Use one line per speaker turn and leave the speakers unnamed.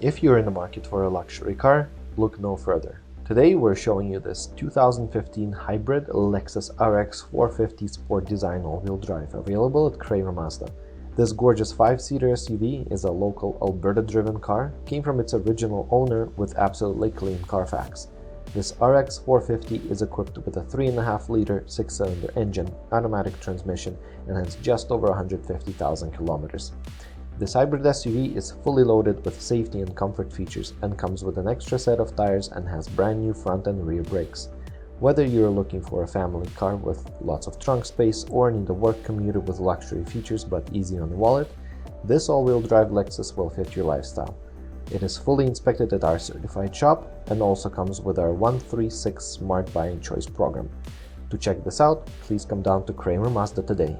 If you're in the market for a luxury car, look no further. Today we're showing you this 2015 hybrid Lexus RX 450 Sportdesign all-wheel drive, available at Kramer Mazda. This gorgeous 5-seater SUV is a local Alberta-driven car, came from its original owner with absolutely clean Carfax. This RX 450 is equipped with a 3.5-liter 6-cylinder engine, automatic transmission, and has just over 150,000 kilometers. This hybrid SUV is fully loaded with safety and comfort features and comes with an extra set of tires and has brand new front and rear brakes. Whether you're looking for a family car with lots of trunk space or need a work commuter with luxury features but easy on the wallet, this all-wheel drive Lexus will fit your lifestyle. It is fully inspected at our certified shop and also comes with our 136 Smart Buying Choice program. To check this out, please come down to Kramer Mazda today.